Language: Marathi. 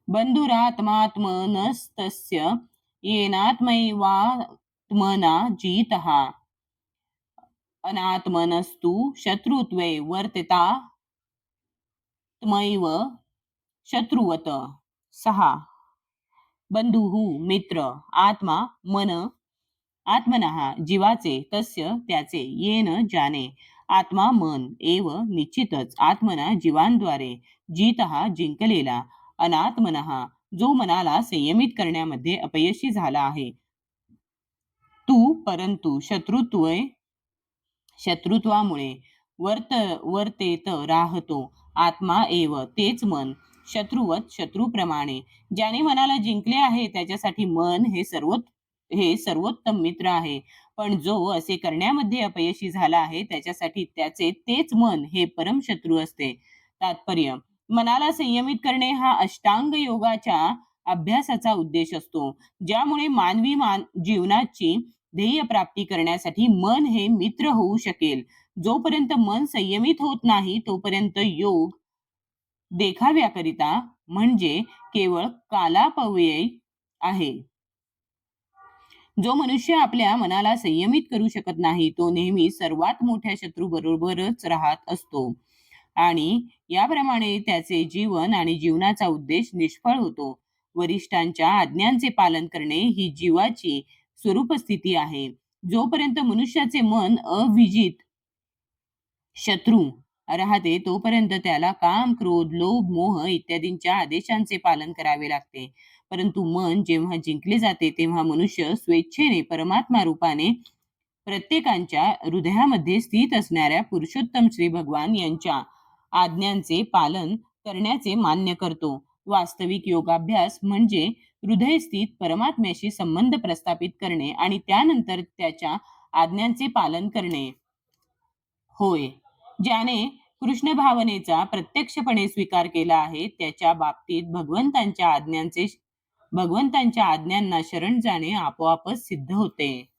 बंधुरात्मात्मनस्तस्य येनात्मैवात्मना जितः अनात्मनस्तु शत्रुत्वे वर्तितात्मैव शत्रुवत. 6. बंधुः मित्र, आत्मा मन, आत्मनः जीवाचे, तस्य त्याचे, येन ज्याने, आत्मा मन एव निश्चितच, आत्मना जीवांद्वारे, जितः जिंकलेला, अनात्मनः जो मनाला संयमित करण्यामध्ये अपयशी झाला आहे. तू परंतु शत्रुत्वामुळे वर्तेत राहतो. आत्मा एव तेच मन, शत्रुवत शत्रूप्रमाणे. ज्याने मनाला जिंकले आहे त्याच्यासाठी मन हे सर्वोत्तम मित्र आहे. पण जो असे करण्यामध्ये अपयशी झाला आहे त्याच्यासाठी त्याचे तेच मन हे परमशत्रू असते. तात्पर्य: मनाला संयमित करणे हा अष्टांग योगाच्या अभ्यासाचा उद्देश असतो, ज्यामुळे मानवी जीवनाची ध्येय प्राप्ती करण्यासाठी मन हे मित्र होऊ शकेल. जोपर्यंत मन संयमित होत नाही तोपर्यंत योग देखाव्याकरिता म्हणजे केवळ कालापव्यय आहे. जो मनुष्य आपल्या मनाला संयमित करू शकत नाही तो नेहमी सर्वात मोठ्या शत्रू बरोबरच राहत असतो आणि याप्रमाणे त्याचे जीवन आणि जीवनाचा उद्देश निष्फळ होतो. वरिष्ठांच्या आज्ञांचे पालन करणे ही जीवाची स्वरूपस्थिती आहे. जोपर्यंत मनुष्याचे मन अविजित शत्रू राहते तोपर्यंत त्याला काम, क्रोध, लोभ, मोह इत्यादींच्या आदेशांचे पालन करावे लागते. परंतु मन जेव्हा जिंकले जाते तेव्हा मनुष्य स्वेच्छेने परमात्मा रूपाने प्रत्येकाच्या हृदयामध्ये स्थित असणाऱ्या पुरुषोत्तम श्री भगवान यांच्या आज्ञांचे पालन करण्याचे मान्य करतो. वास्तविक योगाभ्यास म्हणजे हृदयस्थित परमात्म्याशी संबंध प्रस्थापित करणे आणि त्यानंतर त्याच्या आज्ञांचे पालन करणे होय. ज्याने कृष्ण भावनेचा प्रत्यक्षपणे स्वीकार केला आहे त्याच्या बाबतीत भगवंतांच्या आज्ञांना शरण जाणे आपोआपच सिद्ध होते.